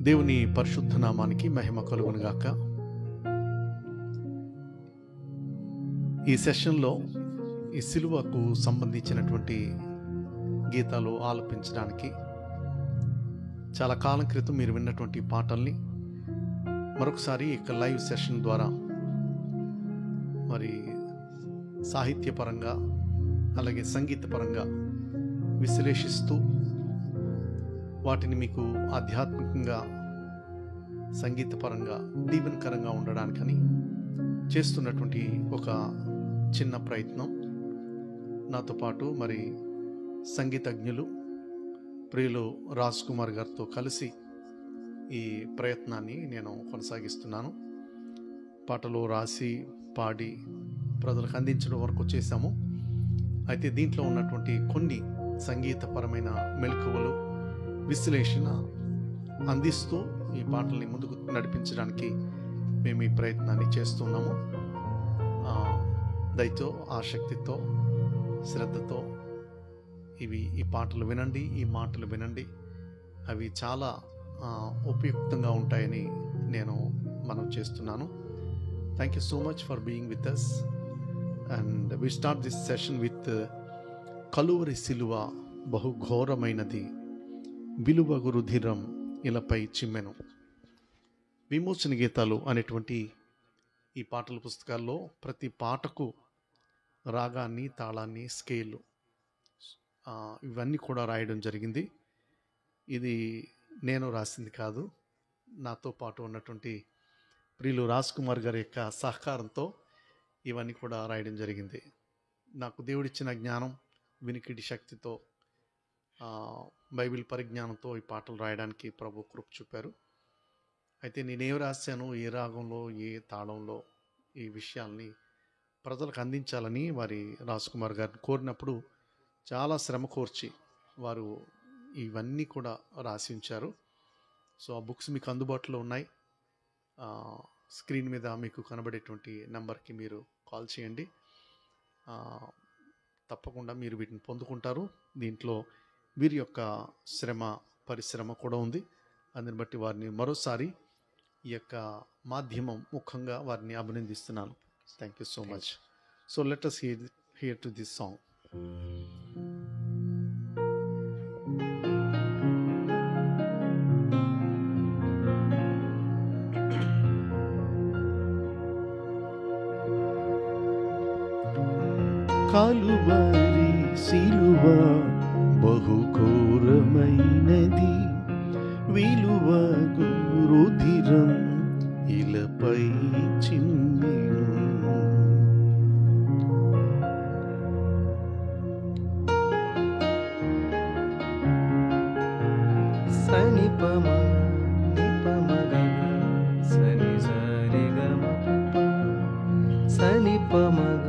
దేవుని పరిశుద్ధ నామానికి మహిమ కలుగునుగాక. ఈ సెషన్లో ఈ సిలువకు సంబంధించినటువంటి గీతాలు ఆలపించడానికి చాలా కాలం క్రితం మీరు విన్నటువంటి పాటల్ని మరొకసారి ఇక లైవ్ సెషన్ ద్వారా మరి సాహిత్యపరంగా అలాగే సంగీతపరంగా విశ్లేషిస్తూ వాటిని మీకు ఆధ్యాత్మికంగా సంగీతపరంగా దీవెనకరంగా ఉండడానికని చేస్తున్నటువంటి ఒక చిన్న ప్రయత్నం. నాతో పాటు మరి సంగీతజ్ఞులు ప్రియులు రాజ్ కుమార్ గారితో కలిసి ఈ ప్రయత్నాన్ని నేను కొనసాగిస్తున్నాను. పాటలు రాసి పాడి ప్రజలకు అందించడం వరకు వచ్చేసాము. అయితే దీంట్లో ఉన్నటువంటి కొన్ని సంగీతపరమైన మెలకువలు విశ్లేషణ అందిస్తూ ఈ పాటల్ని ముందుకు నడిపించడానికి మేము ఈ ప్రయత్నాన్ని చేస్తున్నాము. దయతో ఆసక్తితో శ్రద్ధతో ఈ పాటలు వినండి, ఈ మాటలు వినండి. అవి చాలా ఉపయుక్తంగా ఉంటాయని నేను మనం చేస్తున్నాను. Thank you so much for being with us and we start this session with కలువరి సిలువ బహుఘోరమైనది, విలువగు రుధిరం ఇలపై చిమ్మెను. విమోచన గీతాలు అనేటువంటి ఈ పాటల పుస్తకాల్లో ప్రతి పాటకు రాగాన్ని, తాళాన్ని, స్కేలు ఇవన్నీ కూడా రాయడం జరిగింది. ఇది నేను రాసింది కాదు, నాతో పాటు ఉన్నటువంటి ప్రియులు రాజ్ కుమార్ గారి యొక్క సహకారంతో ఇవన్నీ కూడా రాయడం జరిగింది. నాకు దేవుడిచ్చిన జ్ఞానం, వినికిడి శక్తితో, బైబిల్ పరిజ్ఞానంతో ఈ పాటలు రాయడానికి ప్రభు కృప చూపారు. అయితే నేనేం రాశాను, ఏ రాగంలో, ఏ తాళంలో, ఈ విషయాల్ని ప్రజలకు అందించాలని వారి రాజ్ కుమార్ గారిని కోరినప్పుడు చాలా శ్రమ కోర్చి వారు ఇవన్నీ కూడా రాసి ఉంచారు. సో ఆ బుక్స్ మీకు అందుబాటులో ఉన్నాయి. స్క్రీన్ మీద మీకు కనబడేటువంటి నెంబర్కి మీరు కాల్ చేయండి. తప్పకుండా మీరు వీటిని పొందుకుంటారు. దీంట్లో వీరి యొక్క పరిశ్రమ కూడా ఉంది. అందుని బట్టి వారిని మరోసారి ఈ యొక్క మాధ్యమం ముఖంగా వారిని అభినందిస్తున్నాను. Thank you so much. So let us hear to this song. Calvary సిలువ బహుఘోరమైనది, విలువగు రుధిరం ఇలపై చిమ్మెను. సని పమ ని పమ గ సని సరి గ మ సని పమ గ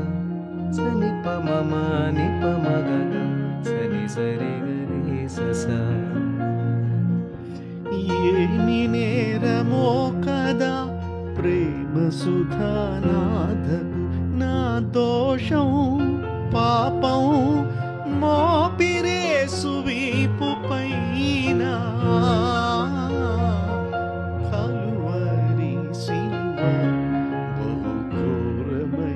సని పమ మ ని పమ గ సని సరి గ రి స స. ఏమి నేరమో కదా ప్రేమ సుధానాథకు, నా దోషం పాపం మోపిరేసు వీపు పైన. కలువరి సిలువ బహుఘోరమైనది,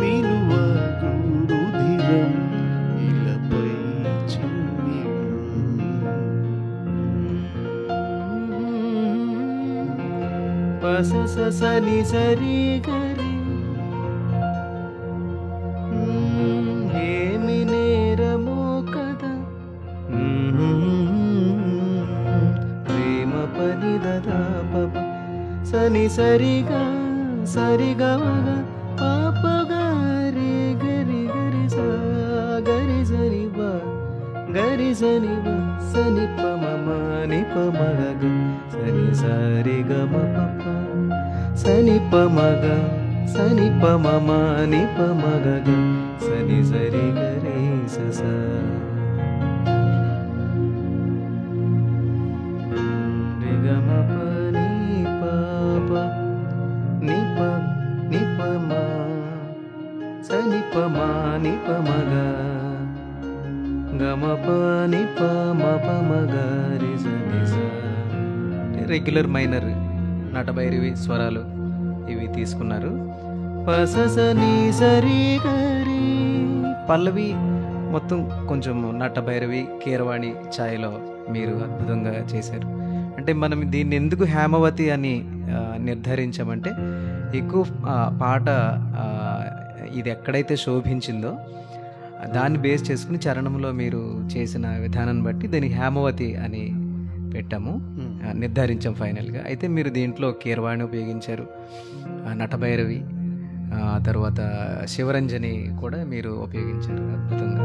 విలువగు రుధిరం ఇలపై చిమ్మెను. పస స సని సరి గరి ఏమి నేరమో కదా ప్రేమ పని దదా పప సని సరిగా సరిగా పాప గరి గరి గరి సా గరి సరి బా గరి సని బా సని పమ మ ని పమ గ సని సరి గ మ పప సని పమ గ సని పమ మ ని పమ గ సని సరి గ రి స స. రి గ మ ప ని ప ప ని ప మ సని ప మ ని ప మ గ గ మ ప ని ప మ ప మ గ రి స ని స. రెగ్యులర్ మైనర్ నటభైరవి స్వరాలు ఇవి తీసుకున్నారు. పససని సరి గరి పల్లవి మొత్తం కొంచెం నటభైరవి కీరవాణి ఛాయలో మీరు అద్భుతంగా చేశారు. అంటే మనం దీన్ని ఎందుకు హేమవతి అని నిర్ధారించామంటే ఎక్కువ పాట ఇది ఎక్కడైతే శోభించిందో దాన్ని బేస్ చేసుకుని చరణంలో మీరు చేసిన విధానాన్ని బట్టి దీన్ని హేమవతి అని పెట్టాము, నిర్ధారించాం ఫైనల్గా. అయితే మీరు దీంట్లో కీరవాణి ఉపయోగించారు, నటభైరవి, తర్వాత శివరంజని కూడా మీరు ఉపయోగించారు అద్భుతంగా.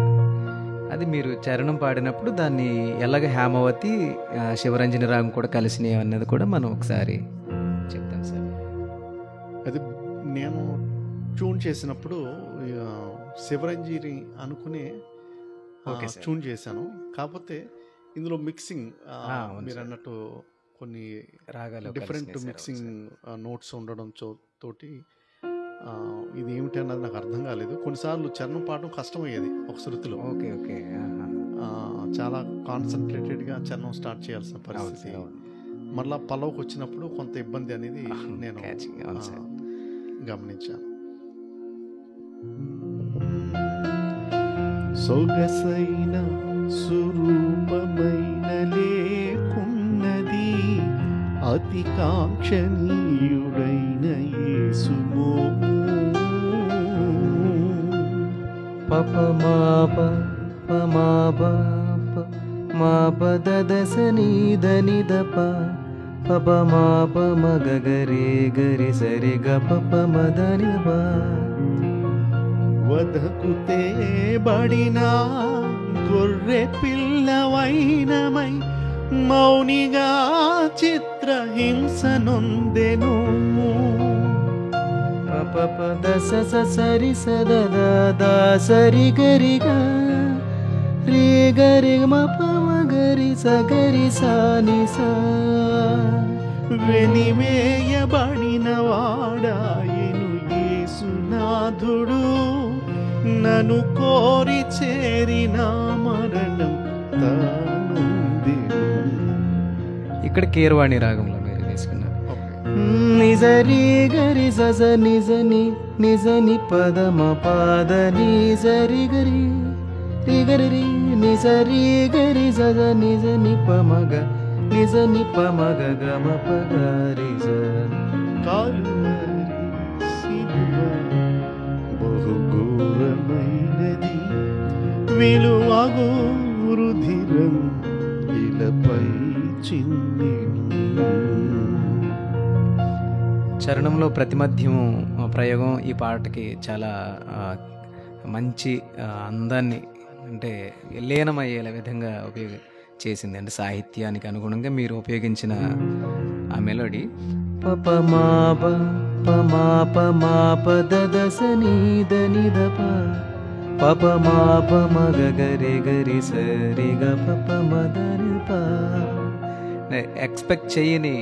అది మీరు చరణం పాడినప్పుడు దాన్ని ఎలాగ హేమవతి శివరంజని రాగం కూడా కలిసినాయి అన్నది కూడా మనం ఒకసారి చెప్తాం సార్. అది నేను ట్యూన్ చేసినప్పుడు శివరంజని అనుకునే ట్యూన్ చేశాను. కాకపోతే ఇందులో మిక్సింగ్ మీరు అన్నట్టు కొన్ని రాగాలు డిఫరెంట్ మిక్సింగ్ నోట్స్ ఉండడం తోటి ఇది ఏమిటి అన్నది నాకు అర్థం కాలేదు. కొన్నిసార్లు చరణం పాడడం కష్టమయ్యేది ఒక శృతిలో. ఓకే ఓకే చాలా కాన్సన్ట్రేటెడ్గా చరణం స్టార్ట్ చేయాల్సిన పరిస్థితి. మళ్ళీ పల్లవికి వచ్చినప్పుడు కొంత ఇబ్బంది అనేది నేను గమనించాను. సొగసైన స్వరూపమైన లేకున్నది అతి కాంక్షణీయుడైన యేసుమోము. పప మాప పమాప మాప దదసని దనిదప పప మాప మగ గరి గరి సరి గ పప మదని బా. వదకు తేబడిన గొర్రె పిల్లవైనమై మౌనిగా చిత్రహింసనొందెను. పప దస సరి సద సరి గరిగా రే గరి మప మగరి సగరి సాని సా. వెనివేయబడిన వాడాయను యేసునాథుడు, నన్ను కోరి చేరిన మరణం తానుందెను. ఇక్కడ కీరవాణి రాగంలో మీరు తీసుకున్నారు. నిజరి గరి సజ నిజని నిజని పదమ పాద నిజరి గరి రి గరి రి నిజరి గరి సజ నిజని పమగ నిజని పమగ గమ పగరి స. కాలువరి సిలువ బహుఘోరమైనది, విలువగు రుధిరం ఇలపై చిన్నెను. చరణంలో ప్రతిమధ్యము ప్రయోగం ఈ పాటకి చాలా మంచి అందాన్ని అంటే లీనమయ్యేలా విధంగా చేసింది. అంటే సాహిత్యానికి అనుగుణంగా మీరు ఉపయోగించిన ఆ మెలోడీ పప మాప పమాప మాప దదసని దనిదప పప మాప మగ గరి గరి సరి గ పప మదని పా. ఎక్స్పెక్ట్ చేయని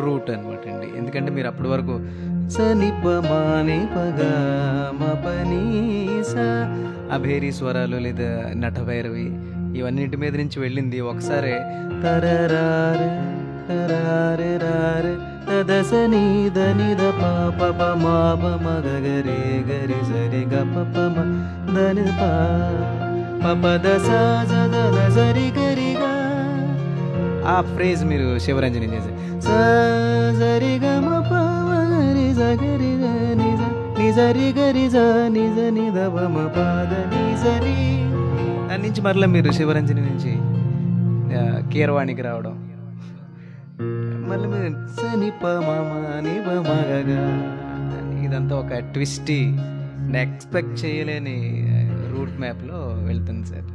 రూట్ అనమాట అండి. ఎందుకంటే మీరు అప్పటి వరకు సని పమాని పగ మపని సా అభేరి స్వరాలు లేదా నటభైరవి ఇవన్నింటి మీద నుంచి వెళ్ళింది ఒకసారి తరరారే తరారే రారే దసని దనిద పాప మాప మగ గరి గరి సరి గ పప మ దని పా పప దస సరి గరి గా. ఆ ఫ్రేజ్ మీరు శివరంజని చేసే సరి గ మ ప గరి సగరి నిజ నిజరి గరి స నిజ నిద మ పాద నిజరి. దాని నుంచి మరలా మీరు శివరంజని నుంచి కీరవాణికి రావడం, మళ్ళీ మీరు సని ప ని ప మగగా, ఇదంతా ఒక ట్విస్టీ ఎక్స్పెక్ట్ చేయలేని రూట్ మ్యాప్లో వెళ్తుంది సార్.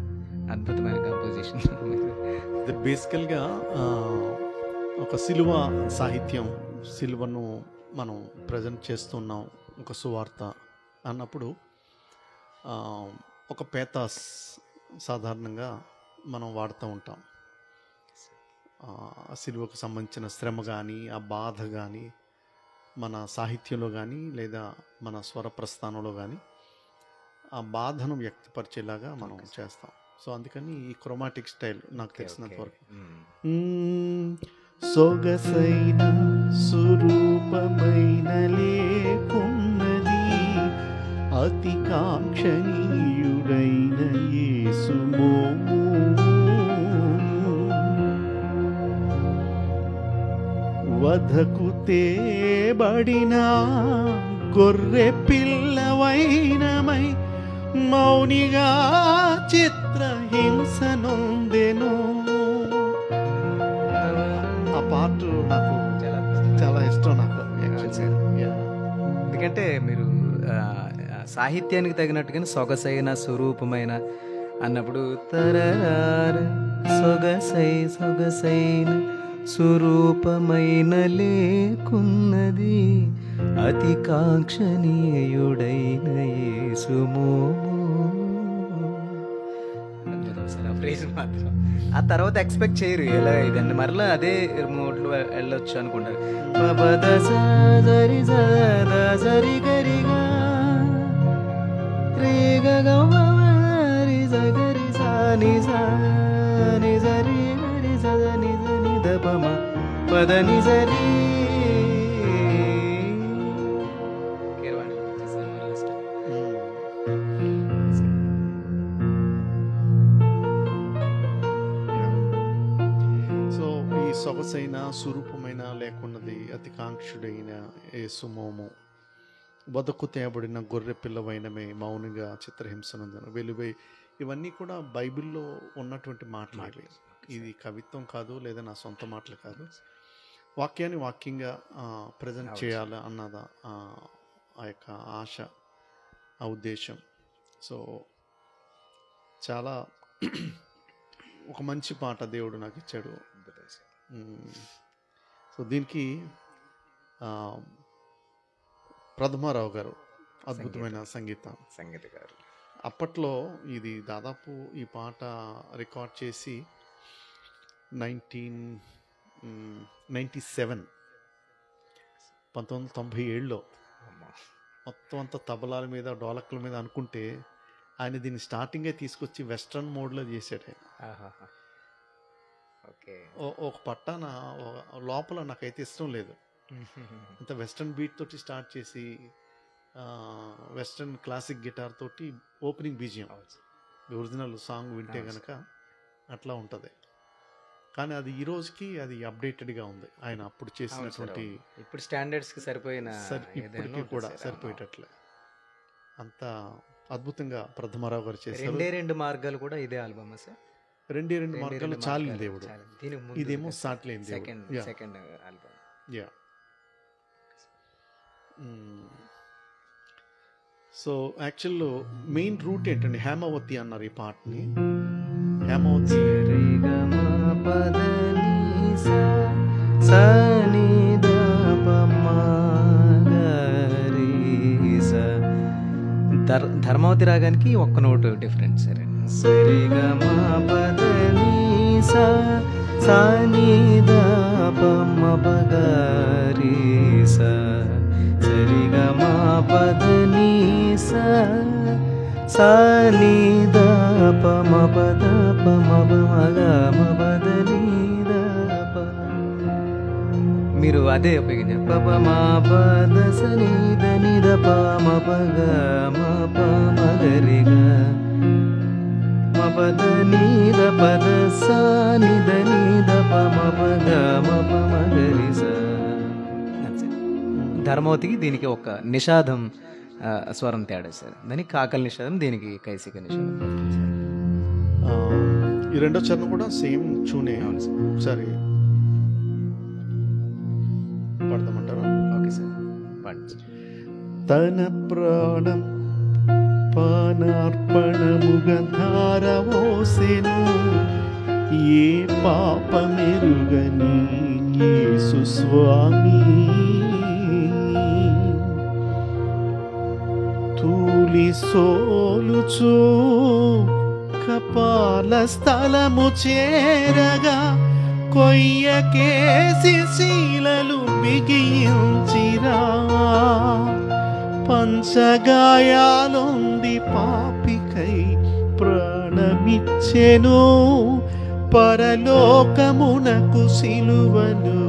అద్భుతమైన కంపోజిషన్. ఇది బేసికల్గా ఒక సిలువ సాహిత్యం, సిలువను మనం ప్రజెంట్ చేస్తున్నాం ఒక సువార్త అన్నప్పుడు ఒక పేతాస్ సాధారణంగా మనం వాడుతూ ఉంటాం. సిలువకు సంబంధించిన శ్రమ కానీ ఆ బాధ కానీ మన సాహిత్యంలో కానీ లేదా మన స్వర ప్రస్థానంలో కానీ ఆ బాధను వ్యక్తపరిచేలాగా మనం చేస్తాం. సో అందుకని ఈ క్రోమాటిక్ స్టైల్ నాకు తెలిసినంత వరకు సొగసైన సురూపమైన లేకున్నది అతి కాంక్షణీయుడైన యేసు మోము. వధకు తేబడిన గొర్రె పిల్లవైనమై మౌనిగా చిత్రహింసనొందెను. ఆ పాట నాకు చాలా ఇష్టం. నాకు ఎందుకంటే మీరు సాహిత్యానికి తగినట్టుగానే సొగసైన స్వరూపమైన అన్నప్పుడు తరరార సొగసైన స్వరూపమైన లేకున్నది అతి కాంక్షణీయుడైన యేసు మోము. మాత్రం ఆ తర్వాత ఎక్స్పెక్ట్ చేయరు ఎలా ఇదండి, మరలా అదే మోడ్లో వెళ్ళొచ్చు అనుకుంటారు. సరి గరిగా రే గరి సగరి సాని సాని సరి గరి సదని సని దపమ పదని సరి. సొగసైన స్వరూపమైన లేకున్నది అతి కాంక్షుడైన యేసు మోము. బతుకు తేబడిన గొర్రె పిల్లవైనమే మౌనిగా చిత్రహింసనందను వెలువై. ఇవన్నీ కూడా బైబిల్లో ఉన్నటువంటి మాటలు. ఇది కవిత్వం కాదు, లేదా నా సొంత మాటలు కాదు. వాక్యాన్ని వాక్యంగా ప్రజెంట్ చేయాలి అన్నదా ఆ యొక్క ఆశ, ఆ ఉద్దేశం. సో చాలా ఒక మంచి పాట దేవుడు నాకు ఇచ్చాడు. సో దీనికి ప్రథమారావు గారు అద్భుతమైన సంగీతకారు. అప్పట్లో ఇది దాదాపు ఈ పాట రికార్డ్ చేసి 1997 మొత్తం అంతా తబలాల మీద డోలక్ల మీద అనుకుంటే ఆయన దీన్ని స్టార్టింగే తీసుకొచ్చి వెస్ట్రన్ మోడ్లో చేశాడు ఆయన. ఒక పట్టాన లోపల నాకైతే ఇష్టం లేదు. అంత వెస్ట్రన్ బీట్ తోటి స్టార్ట్ చేసి వెస్ట్రన్ క్లాసిక్ గిటార్ తోటి ఓపెనింగ్ బీజియం ఒరిజినల్ సాంగ్ వింటే గనక అట్లా ఉంటుంది. కానీ అది ఈ రోజుకి అది అప్డేటెడ్గా ఉంది. ఆయన అప్పుడు చేసినటువంటి ఇప్పుడు స్టాండర్డ్స్కి సరిపోయిన ఇప్పటికీ కూడా సరిపోయేటట్లే అంత అద్భుతంగా ప్రథమారావు గారు చేశారు. 2 మార్గాలు కూడా ఇదే ఆల్బమ్ సార్. 2 మార్గాలు చాలిన దేవుడు, ఇదేమో సాట్లేని second album. So actual main route ఏంటండి, హేమావతి అన్నారు ఈ పాటని. హేమావతి ధర్మావతి రాగానికి ఒక్క నోటు డిఫరెంట్ సరే. సరిగమా పదని సాని దపమ పగరి సరిగమా పదని సాని దపమ పదపమ మగమ పదని దప. మీరు అదే ఉపయోగించారు. పప మా పద సని దని దప మ పగ మ ప మగరిగా పద నీద పద సా నిద నీద పమ పద మప మగరి స. ధర్మవతికి దీనికి ఒక నిషాదం స్వరం తేడా సార్. దానికి కాకల నిషాదం, దీనికి కైసిక నిషాదం. ఈ రెండో చరణం కూడా సేమ్ చూనే. సరే పడదామంటారా? Okay sir. తన ప్రాణం పానార్పణముగా ధారవోసెను ఏ పాపమెరుగని యేసు స్వామి. తూలి సోలుచు కపాల స్థలము చేరగా కొయ్యకేసి శీలలు బిగించిరా. పంచగాయాలొంది పాపికై ప్రాణమిచ్చెను పరలోకమునకు సిలువను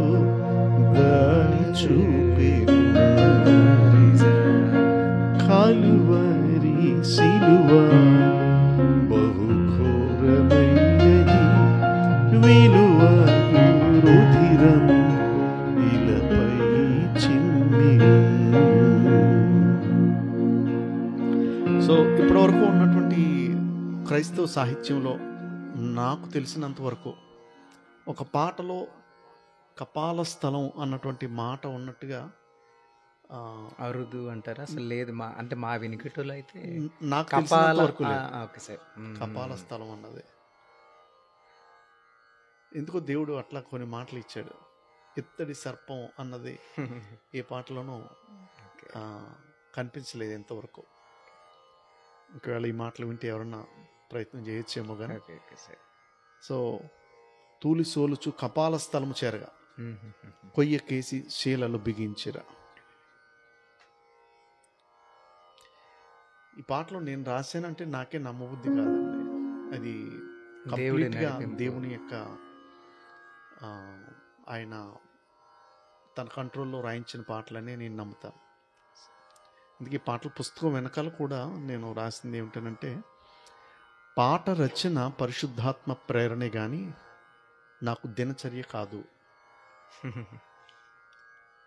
దారి చూపెను. కలువరి సిలువ బహుఘోరమైనది, విలువ రుధిరం ఇలపై చిమ్మెను. సో ఇప్పటివరకు ఉన్నటువంటి క్రైస్తవ సాహిత్యంలో నాకు తెలిసినంత వరకు ఒక పాటలో కపాల స్థలం అన్నటువంటి మాట ఉన్నట్టుగా అరుదు అంటారా? అసలు లేదు, అంటే మా వినికిటలో అయితే నాకు తెలిసినంత వరకు లేదు. Okay sir. కపాల స్థలం అన్నది ఎందుకో దేవుడు అట్లా కొన్ని మాటలు ఇచ్చాడు. ఇత్తడి సర్పం అన్నది ఏ పాటలోనూ కనిపించలేదు ఎంతవరకు. ఒకవేళ ఈ మాటలు వింటే ఎవరన్నా ప్రయత్నం చేయొచ్చేమో కానీ. సో తూలి సోలుచు కపాల స్థలము చేరగా కొయ్య కేసి శీలలు బిగించిరా. ఈ పాటలో నేను రాశానంటే నాకే నమ్మబుద్ధి కాదండి. అది కంప్లీట్గా దేవుని యొక్క ఆయన తన కంట్రోల్లో రాయించిన పాటలనే నేను నమ్ముతాను. అందుకే పాటల పుస్తకం వెనకాల కూడా నేను రాసింది ఏమిటనంటే, పాట రచన పరిశుద్ధాత్మ ప్రేరణే కానీ నాకు దినచర్య కాదు.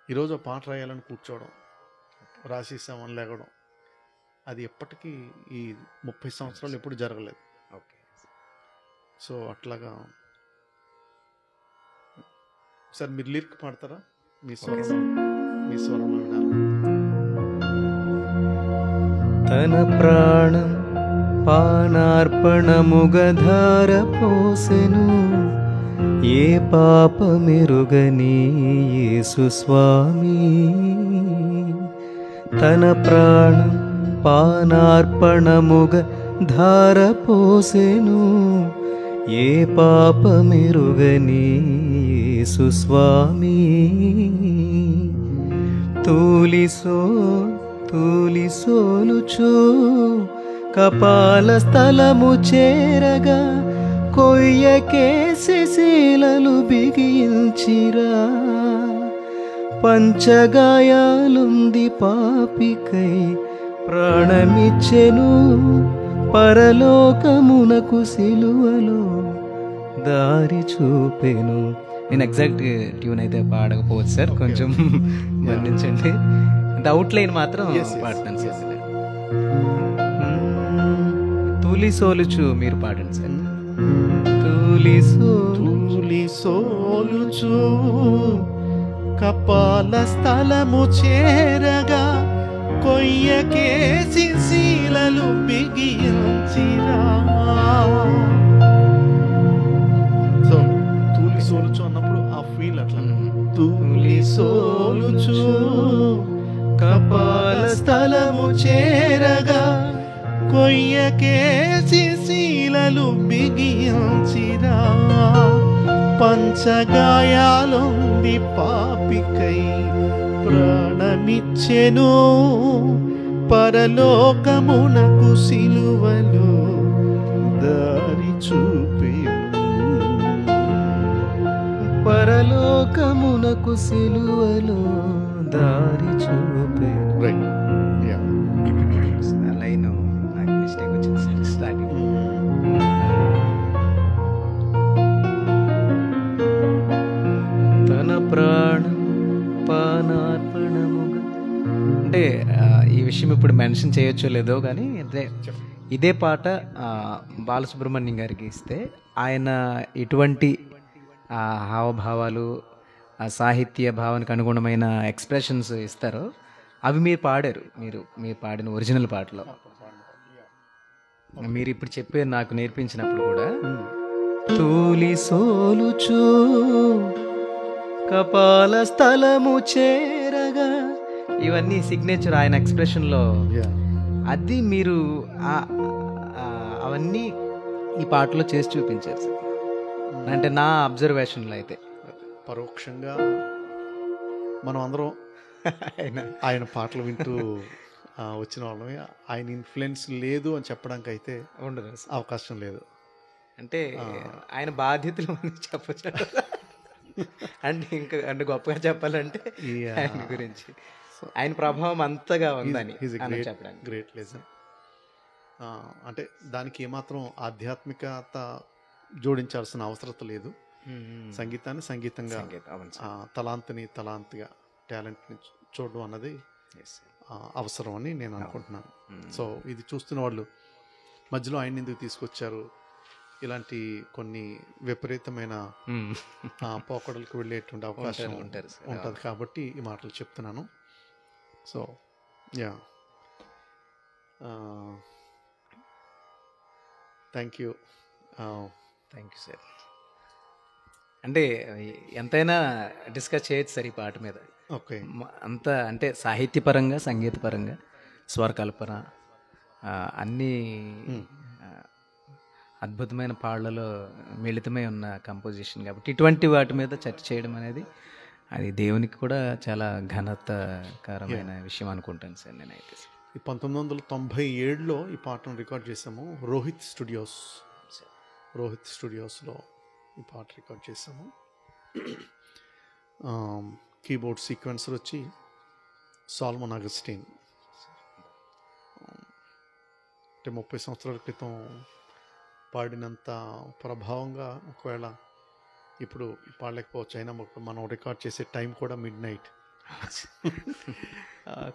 ఈరోజు ఆ పాట రాయాలని కూర్చోవడం, రాసేసామని లేగడం, అది ఎప్పటికీ ఈ 30 సంవత్సరాలు ఎప్పుడు జరగలేదు. సో అట్లాగా సార్ మీరు లిరిక్ పాడతారా? మీ స్వరం వినాలి. తన ప్రాణం పానార్పణముగధార పోసెను, ఏ పాపమెరుగని యేసు స్వామి. తన ప్రాణం పానార్పణముగ ధార పోసెను, ఏ పాపమెరుగని యేసు స్వామి. తూలి సోలుచు కపాల స్థలము చేరగా, కొయ్యకేసి శీలలు బిగించిరా. పంచగాయాలుంది పాపికై ప్రాణమిచ్చెను, పరలోకమునకు సిలువలో దారి చూపెను. నేను ఎగ్జాక్ట్ ట్యూన్ అయితే పాడకపోవచ్చు సార్, కొంచెం మన్నించండి. అంటే అవుట్లైన్ మాత్రం పాడతాను సార్. తూలి సోలుచు మీరు పాడండి సార్. తూలి సోలుచు కపాల స్థలము చేరగా, కొయ్యకేసి శీలలు బిగించిరా. సో తూలి సోలుచు అన్నప్పుడు ఆ ఫీల్ అట్లా. తూలి సోలుచు కపాల స్థలము చేరగా, కొయ్యకేసి శీలలు బిగించిరా. పంచగాయాలుంది పాపికై ప్రాణమిచ్చెను, పరలోకమునకు సిలువలో దారి చూపెను. పరలోకమునకు సిలువలో దారి చూపెను. లైన్ నాకు మిస్టేక్ వచ్చింది సార్ స్టార్టింగ్. తన ప్రాణం పానార్పణముగా, అంటే ఈ విషయం ఇప్పుడు మెన్షన్ చేయొచ్చో లేదో కానీ, అంటే ఇదే పాట బాలసుబ్రహ్మణ్యం గారికి ఇస్తే ఆయన ఎటువంటి హావభావాలు, సాహిత్య భావానికి అనుగుణమైన ఎక్స్ప్రెషన్స్ ఇస్తారో అవి మీరు పాడారు. మీరు పాడిన ఒరిజినల్ పాటలో మీరు ఇప్పుడు చెప్పే నాకు నేర్పించినప్పుడు కూడా తూలి సోలుచు కపాల స్థలము చేరగా, ఇవన్నీ సిగ్నేచర్ ఆయన ఎక్స్ప్రెషన్లో. అది మీరు అవన్నీ ఈ పాటలో చేసి చూపించారు సార్. అంటే నా అబ్జర్వేషన్లో అయితే పరోక్షంగా మనం అందరం ఆయన పాటలు వింటూ వచ్చిన వాళ్ళమే. ఆయన ఇన్ఫ్లుయెన్స్ లేదు అని చెప్పడానికి అయితే ఉండదు, అవకాశం లేదు. అంటే ఆయన బాధ్యతలు అని చెప్పచ్చు. అంటే ఇంకా అంటే గొప్పగా చెప్పాలంటే ఆయన గురించి ఆయన ప్రభావం అంతగా ఉందని చెప్పడానికి. Great legion. అంటే దానికి ఏమాత్రం ఆధ్యాత్మికత జోడించాల్సిన అవసరం లేదు. సంగీతాన్ని సంగీతంగా, తలాంతిని తలాంతిగా, టాలెంట్ని చూడడం అన్నది అవసరం అని నేను అనుకుంటున్నాను. సో ఇది చూస్తున్న వాళ్ళు మధ్యలో ఆయన ఎందుకు తీసుకొచ్చారు, ఇలాంటి కొన్ని విపరీతమైన పోకడలకు వెళ్ళేటువంటి అవకాశం ఉంటుంది కాబట్టి ఈ మాటలు చెప్తున్నాను. So yeah, thank you sir. అంటే ఎంతైనా డిస్కస్ చేయొచ్చు సార్ ఈ పాట మీద. ఓకే, అంత అంటే సాహిత్యపరంగా, సంగీతపరంగా, స్వరకల్పన అన్నీ అద్భుతమైన పాళ్ళలో మిళితమై ఉన్న కంపోజిషన్ కాబట్టి ఇటువంటి వాటి మీద చర్చ చేయడం అనేది అది దేవునికి కూడా చాలా ఘనతకరమైన విషయం అనుకుంటాను సార్ నేనైతే. ఈ 1997లో ఈ పాటను రికార్డ్ చేసాము. రోహిత్ స్టూడియోస్లో ఈ పాట రికార్డ్ చేసాము. కీబోర్డ్ సీక్వెన్సర్ వచ్చి సాల్మన్ అగస్టిన్. అంటే 30 సంవత్సరాల క్రితం పాడినంత ప్రభావంగా ఒకవేళ ఇప్పుడు పాడలేకపోవచ్చు. అయినా మనం రికార్డ్ చేసే టైం కూడా మిడ్నైట్.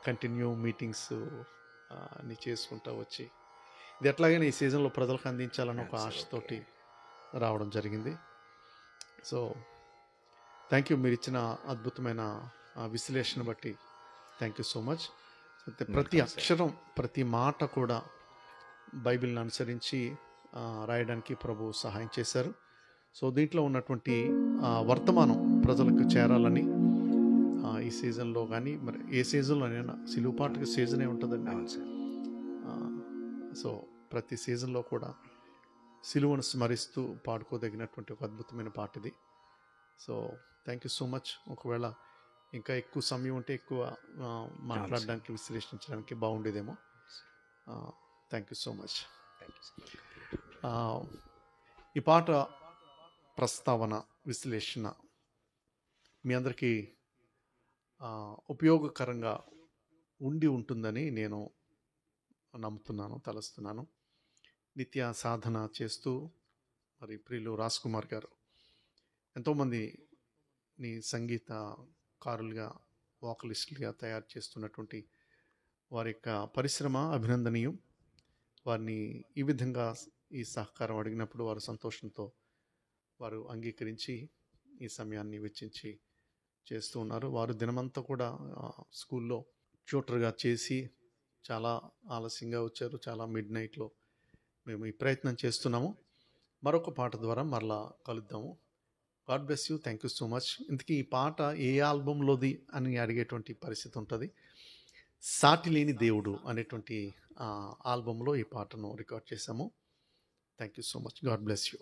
కంటిన్యూ మీటింగ్స్ అన్నీ చేసుకుంటూ వచ్చి ఇది ఎట్లాగైనా ఈ సీజన్లో ప్రజలకు అందించాలని ఒక ఆశతోటి రావడం జరిగింది. సో థ్యాంక్ యూ, మీరు ఇచ్చిన అద్భుతమైన విశ్లేషణ బట్టి థ్యాంక్ యూ సో మచ్. ప్రతి అక్షరం, ప్రతి మాట కూడా బైబిల్ని అనుసరించి రాయడానికి ప్రభు సహాయం చేశారు. సో దీంట్లో ఉన్నటువంటి వర్తమానం ప్రజలకు చేరాలని ఈ సీజన్లో కానీ మరి ఏ సీజన్లోనైనా, సిలువు పాటకి సీజనే ఉంటుందండి. సో ప్రతి సీజన్లో కూడా సిలువను స్మరిస్తూ పాడుకోదగినటువంటి ఒక అద్భుతమైన పాట ఇది. So thank you so much. ఒకవేళ ఇంకా ఎక్కువ సమయం ఉంటే ఎక్కువ మాట్లాడడానికి, విశ్లేషించడానికి బాగుండేదేమో. Thank you so much. ఈ పాట ప్రస్తావన, విశ్లేషణ మీ అందరికీ ఉపయోగకరంగా ఉండి ఉంటుందని నేను నమ్ముతున్నాను, తలుస్తున్నాను. నిత్య సాధన చేస్తూ మరి ప్రియులు రాజ్ కుమార్ గారు ఎంతోమందిని సంగీతకారులుగా, వోకలిస్టులుగా తయారు చేస్తున్నటువంటి వారి యొక్క పరిశ్రమ అభినందనీయం. వారిని ఈ విధంగా ఈ సహకారం అడిగినప్పుడు వారు సంతోషంతో వారు అంగీకరించి ఈ సమయాన్ని వెచ్చించి చేస్తూ ఉన్నారు. వారు దినమంతా కూడా స్కూల్లో ట్యూటర్గా చేసి చాలా ఆలస్యంగా వచ్చారు. చాలా మిడ్ నైట్లో మేము ఈ ప్రయత్నం చేస్తున్నాము. మరొక పాట ద్వారా మరలా కలుద్దాము. God bless you. Thank you so much. ఇంతకీ ఈ పాట ఏ ఆల్బంలోది అని అడిగేటువంటి పరిస్థితి ఉంటుంది. సాటి లేని దేవుడు అనేటువంటి ఆల్బంలో ఈ పాటను రికార్డ్ చేశాము. Thank you so much. God bless you.